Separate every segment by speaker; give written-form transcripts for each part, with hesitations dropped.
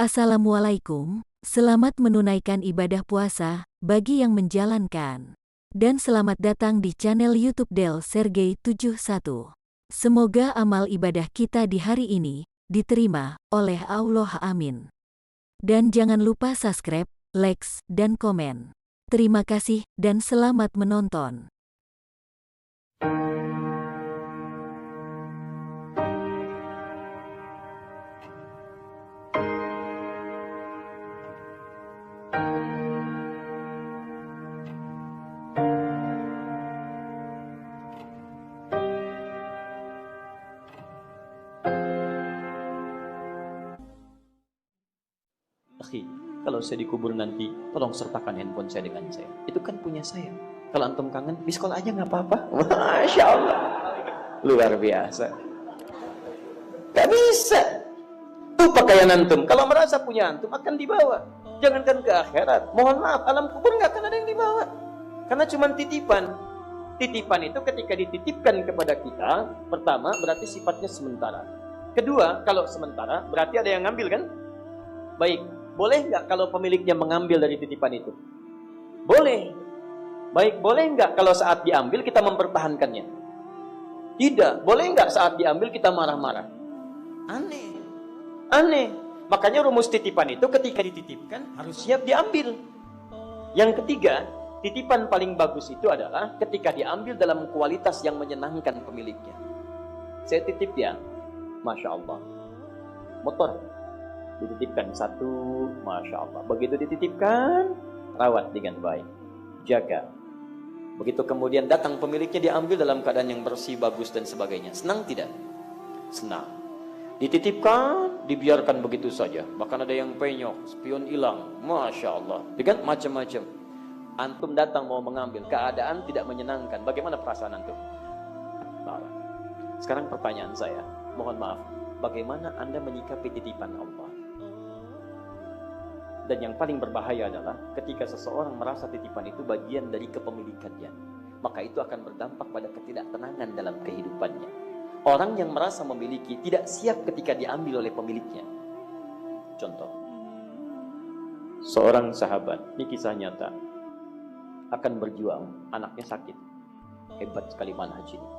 Speaker 1: Assalamualaikum, selamat menunaikan ibadah puasa bagi yang menjalankan. Dan selamat datang di channel YouTube Del Sergei 71. Semoga amal ibadah kita di hari ini diterima oleh Allah, amin. Dan jangan lupa subscribe, like, dan komen. Terima kasih dan selamat menonton.
Speaker 2: Akhi, kalau saya dikubur nanti, tolong sertakan handphone saya dengan saya. Itu kan punya saya. Kalau antum kangen, di sekolah aja nggak apa-apa. Masya Allah. Luar biasa. Gak bisa. Itu pakaian antum. Kalau merasa punya antum, akan dibawa. Jangankan ke akhirat. Mohon maaf, alam kubur nggak akan ada yang dibawa. Karena cuma titipan. Titipan itu ketika dititipkan kepada kita, pertama berarti sifatnya sementara. Kedua, kalau sementara, berarti ada yang ngambil kan? Baik. Boleh nggak kalau pemiliknya mengambil dari titipan itu? Boleh. Baik, boleh nggak kalau saat diambil kita mempertahankannya? Tidak. Boleh nggak saat diambil kita marah-marah? Aneh. Aneh. Makanya rumus titipan itu ketika dititipkan harus siap diambil. Yang ketiga, titipan paling bagus itu adalah ketika diambil dalam kualitas yang menyenangkan pemiliknya. Saya titip ya, Masya Allah, motor. Dititipkan satu, Masya Allah. Begitu dititipkan, rawat dengan baik, jaga. Begitu kemudian datang pemiliknya, diambil dalam keadaan yang bersih, bagus dan sebagainya. Senang tidak? Senang. Dititipkan, dibiarkan begitu saja. Bahkan ada yang penyok, spion hilang, Masya Allah. Dengan macam-macam. Antum datang mau mengambil, keadaan tidak menyenangkan. Bagaimana perasaan antum? Marah. Sekarang pertanyaan saya, mohon maaf, bagaimana Anda menyikapi titipan Allah? Dan yang paling berbahaya adalah ketika seseorang merasa titipan itu bagian dari kepemilikannya, maka itu akan berdampak pada ketidaktenangan dalam kehidupannya. Orang yang merasa memiliki tidak siap ketika diambil oleh pemiliknya. Contoh, seorang sahabat, ini kisah nyata, akan berjuang, anaknya sakit, hebat sekali manhaj ini.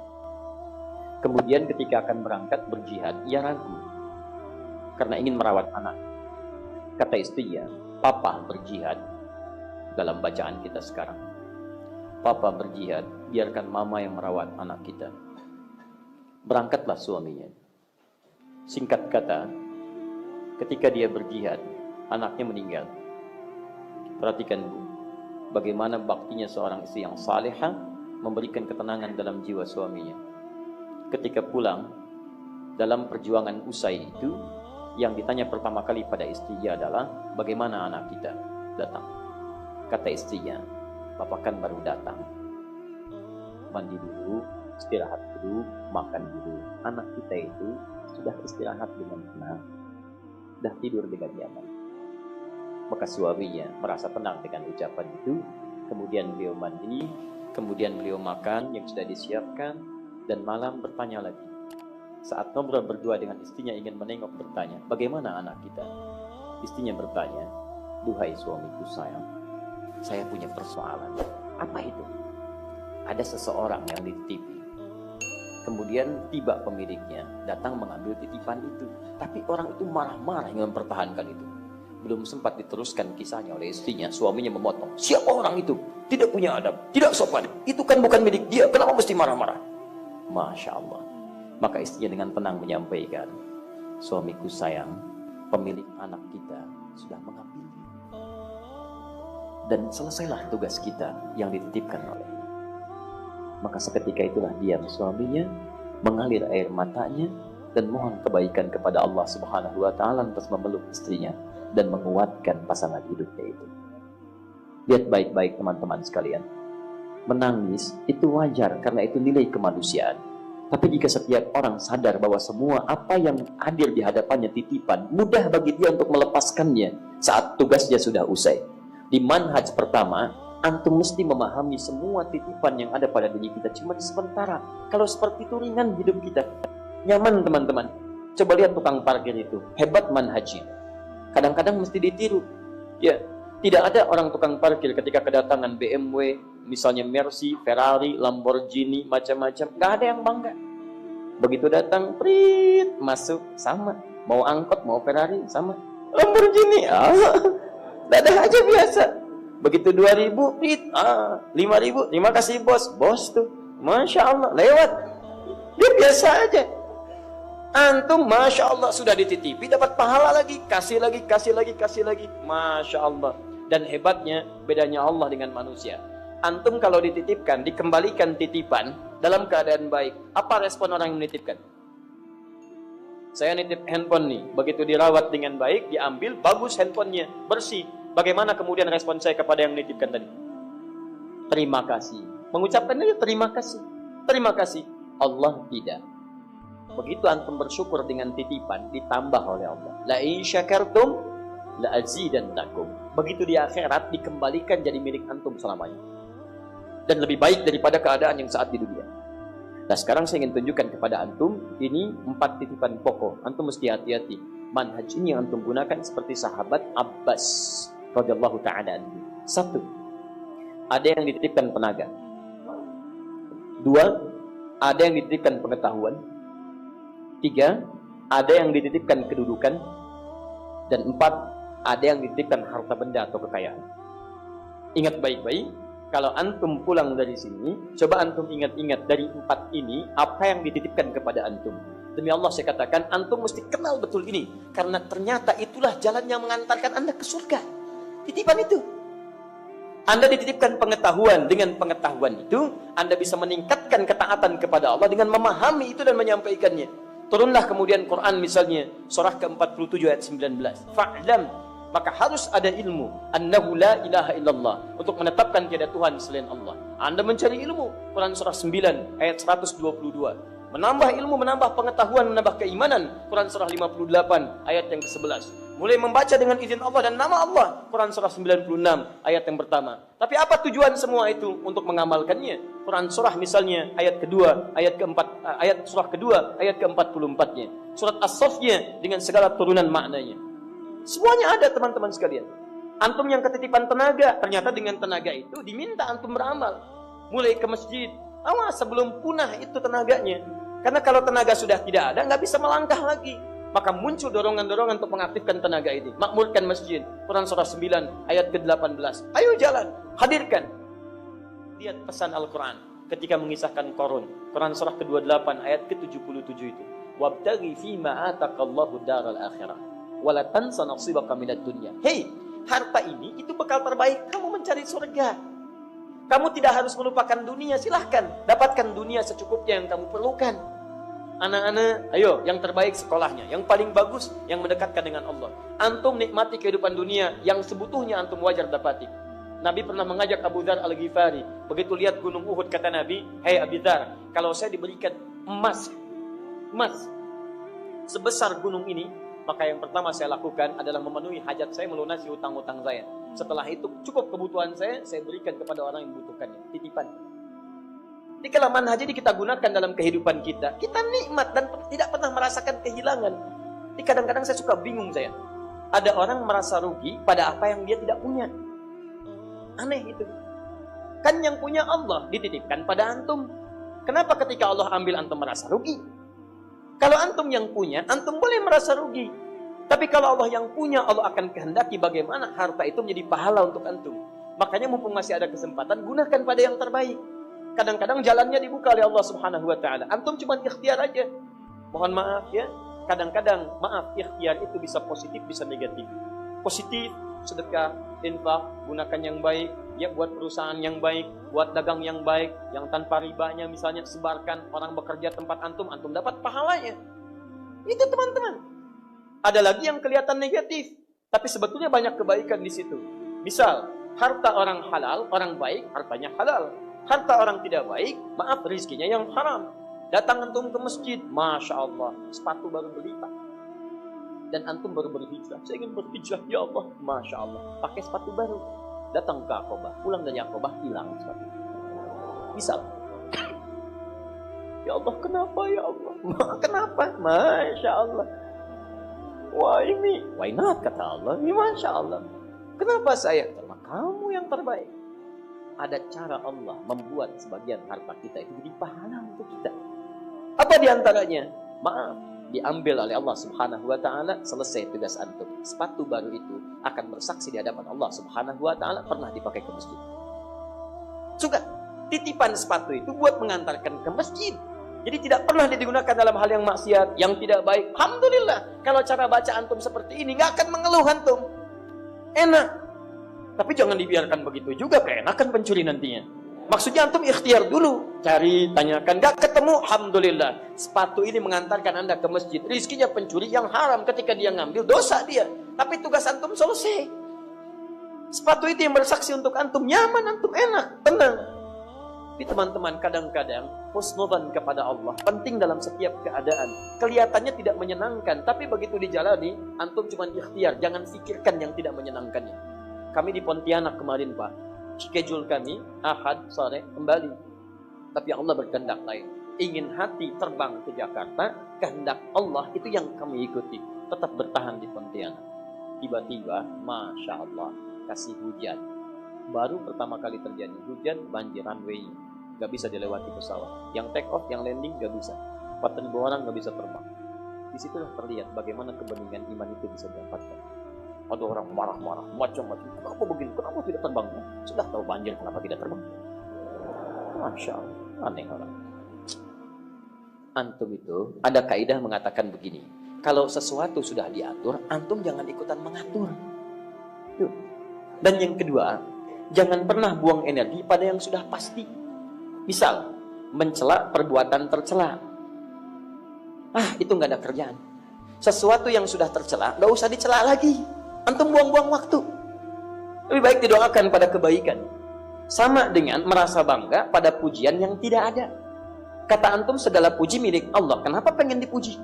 Speaker 2: Kemudian ketika akan berangkat berjihad, ia ragu karena ingin merawat anak. Kata istrinya, papa berjihad. Dalam bacaan kita sekarang, papa berjihad, biarkan mama yang merawat anak kita. Berangkatlah suaminya. Singkat kata, ketika dia berjihad, anaknya meninggal. Perhatikan Bu, bagaimana baktinya seorang istri yang salihah memberikan ketenangan dalam jiwa suaminya. Ketika pulang, dalam perjuangan usai itu, yang ditanya pertama kali pada istrinya adalah, bagaimana anak kita? Datang. Kata istrinya, papa kan baru datang. Mandi dulu, istirahat dulu, makan dulu. Anak kita itu sudah istirahat dengan tenang, sudah tidur dengan nyaman. Maka suaminya merasa tenang dengan ucapan itu. Kemudian beliau mandi, kemudian beliau makan yang sudah disiapkan, dan malam bertanya lagi. Saat ngobrol berdua dengan istrinya ingin menengok, bertanya, bagaimana anak kita? Istrinya bertanya, duhai suamiku sayang, saya punya persoalan. Apa itu? Ada seseorang yang dititipi. Kemudian tiba pemiliknya, datang mengambil titipan itu. Tapi orang itu marah-marah ingin mempertahankan itu. Belum sempat diteruskan kisahnya oleh istrinya, suaminya memotong. Siapa orang itu? Tidak punya adab, tidak sopan. Itu kan bukan milik dia, kenapa mesti marah-marah? Masya Allah. Maka istrinya dengan tenang menyampaikan, suamiku sayang, pemilik anak kita sudah mengambilnya. Dan selesailah tugas kita yang dititipkan olehnya. Maka seketika itulah diam suaminya, mengalir air matanya, dan mohon kebaikan kepada Allah Subhanahu wa Ta'ala atas memeluk istrinya dan menguatkan pasangan hidupnya itu. Lihat baik-baik teman-teman sekalian. Menangis itu wajar karena itu nilai kemanusiaan. Tapi jika setiap orang sadar bahwa semua apa yang hadir di hadapannya titipan, mudah bagi dia untuk melepaskannya saat tugasnya sudah usai. Di manhaj pertama, antum mesti memahami semua titipan yang ada pada diri kita cuma sementara. Kalau seperti itu ringan hidup kita, nyaman teman-teman. Coba lihat tukang parkir itu, hebat manhajnya. Kadang-kadang mesti ditiru. Ya, tidak ada orang tukang parkir ketika kedatangan BMW, misalnya Mercy, Ferrari, Lamborghini, macam-macam, nggak ada yang bangga. Begitu datang, prit, masuk, sama. Mau angkot, mau Ferrari, sama. Lamborghini, dadah aja biasa. Begitu 2.000, prit, 5.000, terima kasih bos. Bos tuh, Masya Allah, lewat. Dia biasa aja. Antum Masya Allah sudah dititipi, dapat pahala lagi, kasih lagi, kasih lagi, kasih lagi. Masya Allah. Dan hebatnya, bedanya Allah dengan manusia. Antum kalau dititipkan, dikembalikan titipan dalam keadaan baik. Apa respon orang yang menitipkan? Saya nitip handphone nih, begitu dirawat dengan baik, diambil, bagus handphonenya, bersih. Bagaimana kemudian respon saya kepada yang menitipkan tadi? Terima kasih. Mengucapkannya terima kasih. Terima kasih. Allah tidak. Begitu antum bersyukur dengan titipan, ditambah oleh Allah. La in syakartum la azidannakum. Begitu di akhirat dikembalikan jadi milik antum selamanya. Dan lebih baik daripada keadaan yang saat di dunia. Nah, sekarang saya ingin tunjukkan kepada antum, ini 4 titipan pokok. Antum mesti hati-hati. Manhaj ini yang antum gunakan seperti sahabat Abbas radhiyallahu ta'ala anhu. 1. Ada yang dititipkan tenaga. 2. Ada yang dititipkan pengetahuan. 3. Ada yang dititipkan kedudukan. Dan 4. Ada yang dititipkan harta benda atau kekayaan. Ingat baik-baik, kalau antum pulang dari sini, coba antum ingat-ingat dari 4 ini, apa yang dititipkan kepada antum. Demi Allah saya katakan, antum mesti kenal betul ini. Karena ternyata itulah jalan yang mengantarkan anda ke surga. Titipan itu. Anda dititipkan pengetahuan. Dengan pengetahuan itu, anda bisa meningkatkan ketaatan kepada Allah dengan memahami itu dan menyampaikannya. Turunlah kemudian Quran misalnya, surah ke-47 ayat 19. Fa'lam, maka harus ada ilmu. Annahu la ilaha illallah. Untuk menetapkan tiada Tuhan selain Allah. Anda mencari ilmu. Quran surah 9 ayat 122. Menambah ilmu, menambah pengetahuan, menambah keimanan. Quran surah 58 ayat yang ke-11. Mulai membaca dengan izin Allah dan nama Allah. Quran surah 96 ayat yang pertama. Tapi apa tujuan semua itu? Untuk mengamalkannya. Quran surah misalnya ayat kedua, ayat keempat, ayat surah kedua, ayat ke-44-nya. Surat As-Saffnya dengan segala turunan maknanya. Semuanya ada teman-teman sekalian. Antum yang ketitipan tenaga, ternyata dengan tenaga itu diminta antum beramal. Mulai ke masjid. Awas sebelum punah itu tenaganya. Karena kalau tenaga sudah tidak ada, nggak bisa melangkah lagi. Maka muncul dorongan-dorongan untuk mengaktifkan tenaga ini. Makmurkan masjid. Quran surah 9 ayat ke-18. Ayo jalan, hadirkan. Lihat pesan Al-Quran ketika mengisahkan Qarun. Quran surah ke-28 ayat ke-77 itu. Wabtaghi fima ataqallahu daral akhirah. Wala tansa nasibaka minad dunya. Hei, harta ini itu bekal terbaik kamu mencari surga. Kamu tidak harus melupakan dunia, silahkan. Dapatkan dunia secukupnya yang kamu perlukan. Anak-anak, ayo, yang terbaik sekolahnya. Yang paling bagus, yang mendekatkan dengan Allah. Antum nikmati kehidupan dunia, yang sebutuhnya antum wajar dapati. Nabi pernah mengajak Abu Dzar Al-Ghifari. Begitu lihat gunung Uhud, kata Nabi, hei Abu Dzar, kalau saya diberikan emas sebesar gunung ini, maka yang pertama saya lakukan adalah memenuhi hajat saya, melunasi hutang-hutang saya. Setelah itu cukup kebutuhan saya berikan kepada orang yang membutuhkannya. Titipan. Jadi kalau manhaj ini kita gunakan dalam kehidupan kita, kita nikmat dan tidak pernah merasakan kehilangan. Jadi kadang-kadang saya suka bingung saya. Ada orang merasa rugi pada apa yang dia tidak punya. Aneh itu. Kan yang punya Allah dititipkan pada antum. Kenapa ketika Allah ambil antum merasa rugi? Kalau antum yang punya, antum boleh merasa rugi. Tapi kalau Allah yang punya, Allah akan kehendaki bagaimana harta itu menjadi pahala untuk antum. Makanya mumpung masih ada kesempatan, gunakan pada yang terbaik. Kadang-kadang jalannya dibuka oleh Allah Subhanahu wa taala. Antum cuma ikhtiar aja. Mohon maaf ya. Kadang-kadang maaf, ikhtiar itu bisa positif, bisa negatif. Positif, sedekah, infak, gunakan yang baik, ya buat perusahaan yang baik, buat dagang yang baik, yang tanpa ribanya misalnya sebarkan orang bekerja tempat antum dapat pahalanya. Itu teman-teman. Ada lagi yang kelihatan negatif, tapi sebetulnya banyak kebaikan di situ. Misal, harta orang halal, orang baik, hartanya halal. Harta orang tidak baik, maaf rizkinya yang haram. Datang antum ke masjid, Masya Allah, sepatu baru beli Pak. Dan antum baru berhijrah, saya ingin berhijrah, ya Allah, Masya Allah, pakai sepatu baru. Datang ke Aqabah, pulang dari Aqabah, hilang sepatu. Misal, ya Allah, kenapa ya Allah? Kenapa? Masya Allah. Wah ini, why not kata Allah. Ini Masya Allah. Kenapa saya? Karena kamu yang terbaik. Ada cara Allah membuat sebagian harta kita itu jadi pahala untuk kita. Apa diantaranya? Maaf, diambil oleh Allah Subhanahu wa Ta'ala, selesai tugas antum. Sepatu baru itu akan bersaksi di hadapan Allah Subhanahu wa Ta'ala pernah dipakai ke masjid. Suka titipan sepatu itu buat mengantarkan ke masjid. Jadi tidak pernah digunakan dalam hal yang maksiat, yang tidak baik. Alhamdulillah, kalau cara baca antum seperti ini nggak akan mengeluh antum. Enak. Tapi jangan dibiarkan begitu juga, keenakan pencuri nantinya. Maksudnya antum ikhtiar dulu, cari, tanyakan, nggak ketemu, alhamdulillah. Sepatu ini mengantarkan anda ke masjid. Rizkinya pencuri yang haram ketika dia ngambil, dosa dia. Tapi tugas antum selesai. Sepatu itu yang bersaksi untuk antum, nyaman, antum enak, tenang. Tapi teman-teman, kadang-kadang husnudzan kepada Allah penting dalam setiap keadaan. Kelihatannya tidak menyenangkan, tapi begitu dijalani, antum cuma ikhtiar, jangan pikirkan yang tidak menyenangkannya. Kami di Pontianak kemarin, Pak. Schedule kami Ahad sore kembali. Tapi Allah berkehendak lain. Ingin hati terbang ke Jakarta, kehendak Allah itu yang kami ikuti. Tetap bertahan di Pontianak. Tiba-tiba, Masya Allah, kasih hujan. Baru pertama kali terjadi hujan, banjir runway. Gak bisa dilewati pesawat. Yang take off, yang landing gak bisa. 4.000 orang gak bisa terbang. Disitulah terlihat bagaimana kebeningan iman itu bisa didapatkan. Ada orang marah-marah, macam-macam. Kenapa begini? Kenapa tidak terbang? Sudah tahu banjir, kenapa tidak terbang? Masya Allah, aneh orang. Antum itu, ada kaidah mengatakan begini. Kalau sesuatu sudah diatur, antum jangan ikutan mengatur. Tuh. Dan yang kedua, jangan pernah buang energi pada yang sudah pasti. Misal, mencela perbuatan tercela. Itu nggak ada kerjaan. Sesuatu yang sudah tercela, nggak usah dicela lagi. Antum buang-buang waktu. Lebih baik didoakan pada kebaikan. Sama dengan merasa bangga pada pujian yang tidak ada. Kata antum segala puji milik Allah. Kenapa pengen dipuji?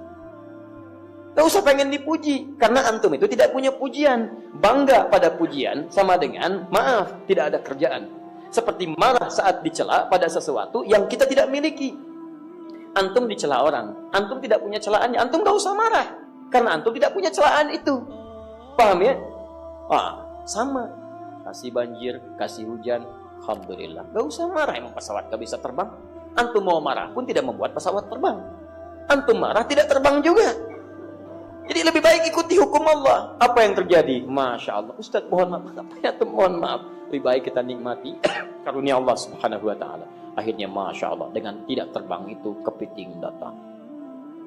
Speaker 2: Gak usah pengen dipuji. Karena antum itu tidak punya pujian. Bangga pada pujian sama dengan maaf, tidak ada kerjaan. Seperti marah saat dicela pada sesuatu yang kita tidak miliki. Antum dicela orang, antum tidak punya celaannya, antum gak usah marah. Karena antum tidak punya celaan itu. Paham ya? Sama. Kasih banjir, kasih hujan, alhamdulillah. Gak usah marah, emang pesawat gak bisa terbang. Antum mau marah pun tidak membuat pesawat terbang. Antum marah tidak terbang juga. Jadi lebih baik ikuti hukum Allah. Apa yang terjadi? Masya Allah. Ustaz mohon maaf. Apa ya tuh mohon maaf? Lebih baik kita nikmati karunia Allah Subhanahu wa Ta'ala. Akhirnya Masya Allah, dengan tidak terbang itu kepiting datang.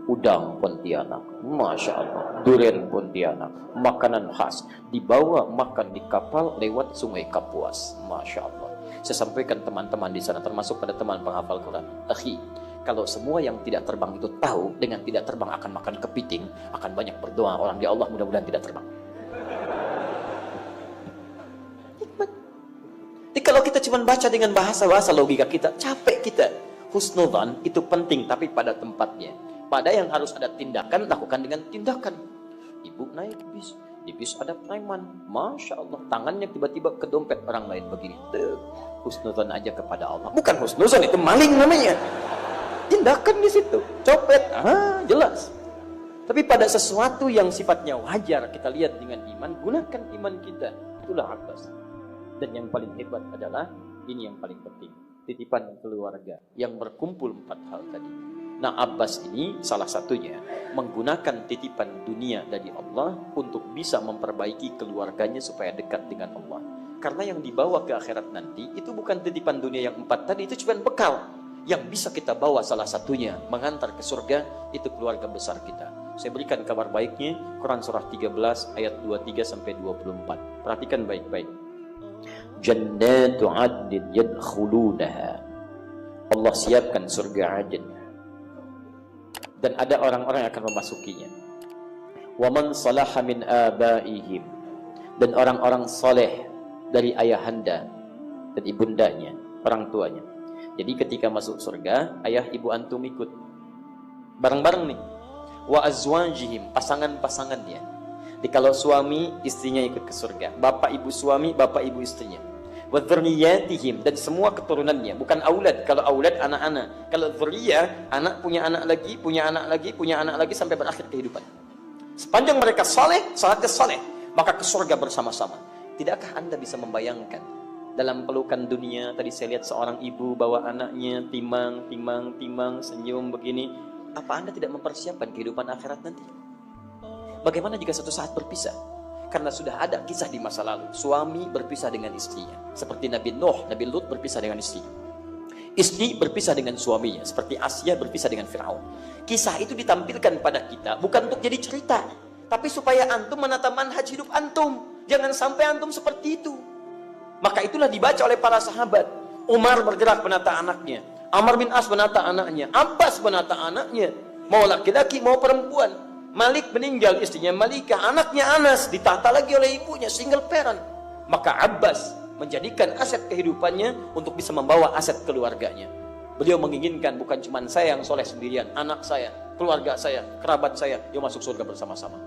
Speaker 2: Udang Pontianak, Masya Allah. Durian Pontianak, makanan khas. Dibawa makan di kapal lewat sungai Kapuas. Masya Allah. Saya sampaikan teman-teman di sana, termasuk pada teman penghafal Quran. Akhi, kalau semua yang tidak terbang itu tahu, dengan tidak terbang akan makan kepiting, akan banyak berdoa orang di Allah mudah-mudahan tidak terbang. Hikmat. Jadi kalau kita cuma baca dengan bahasa-bahasa logika kita, capek kita. Husnudzan itu penting, tapi pada tempatnya. Pada yang harus ada tindakan, lakukan dengan tindakan. Ibu naik bis, di bis ada preman, Masya Allah, tangannya tiba-tiba ke dompet orang lain begini. Husnudzan aja kepada Allah. Bukan husnudzan, itu maling namanya. Tindakan di situ, copet, jelas. Tapi pada sesuatu yang sifatnya wajar, kita lihat dengan iman, gunakan iman kita. Itulah atas. Dan yang paling hebat adalah, ini yang paling penting, titipan keluarga yang berkumpul 4 hal tadi. Nah, Abbas ini salah satunya menggunakan titipan dunia dari Allah untuk bisa memperbaiki keluarganya supaya dekat dengan Allah. Karena yang dibawa ke akhirat nanti itu bukan titipan dunia yang 4 tadi, itu cuma bekal. Yang bisa kita bawa salah satunya mengantar ke surga itu keluarga besar kita. Saya berikan kabar baiknya, Quran surah 13 ayat 23 sampai 24. Perhatikan baik-baik. Jannatu 'adnin yadkhulunaha. Allah siapkan surga Adn. Dan ada orang-orang yang akan memasukinya. Wa man salaha min abaihim. Dan orang-orang soleh dari ayahanda dan ibundanya, orang tuanya. Jadi ketika masuk surga, ayah ibu antum ikut. Bareng-bareng nih. Wa azwajihim, pasangan-pasangannya. Jadi kalau suami, istrinya ikut ke surga. Bapak ibu suami, bapak ibu istrinya. Wa dzurriyyatihim, dan semua keturunannya. Bukan aulad, kalau aulad anak-anak. Kalau dzurriyyah, anak punya anak lagi, punya anak lagi, punya anak lagi sampai berakhir kehidupan. Sepanjang mereka saleh, salatnya saleh, maka ke surga bersama-sama. Tidakkah Anda bisa membayangkan dalam pelukan dunia, tadi saya lihat seorang ibu bawa anaknya, timang, senyum begini. Apa Anda tidak mempersiapkan kehidupan akhirat nanti? Bagaimana jika suatu saat berpisah? Karena sudah ada kisah di masa lalu, suami berpisah dengan istrinya, seperti Nabi Nuh, Nabi Lut berpisah dengan istrinya. Istri berpisah dengan suaminya, seperti Asia berpisah dengan Firaun. Kisah itu ditampilkan pada kita bukan untuk jadi cerita, tapi supaya antum menata manhaj hidup antum. Jangan sampai antum seperti itu. Maka itulah dibaca oleh para sahabat. Umar bergerak menata anaknya, Amr bin As menata anaknya, Abbas menata anaknya, mau laki-laki mau perempuan. Malik meninggal, istrinya Malikah, anaknya Anas ditata lagi oleh ibunya, single parent. Maka Abbas menjadikan aset kehidupannya untuk bisa membawa aset keluarganya. Beliau menginginkan bukan cuma saya yang soleh sendirian, anak saya, keluarga saya, kerabat saya, yang masuk surga bersama-sama.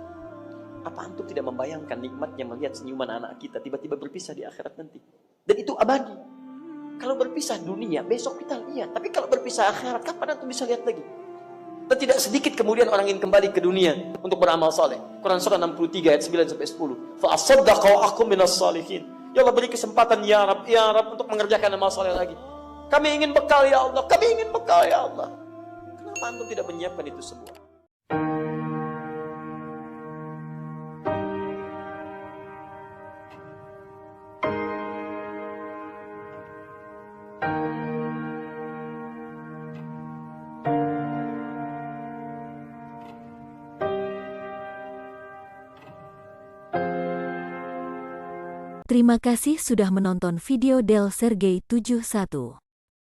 Speaker 2: Apa antum tidak membayangkan nikmatnya melihat senyuman anak kita tiba-tiba berpisah di akhirat nanti? Dan itu abadi. Kalau berpisah dunia, besok kita lihat. Tapi kalau berpisah akhirat, kapan antum bisa lihat lagi? Dan tidak sedikit kemudian orang ingin kembali ke dunia untuk beramal saleh. Quran surah 63 ayat 9-10. Fa asaddaqa wa akum minas salihin. Ya Allah, beri kesempatan ya Rab untuk mengerjakan amal saleh lagi. Kami ingin bekal ya Allah, kami ingin bekal ya Allah. Kenapa antum tidak menyiapkan itu semua?
Speaker 1: Terima kasih sudah menonton video Del Sergey 71.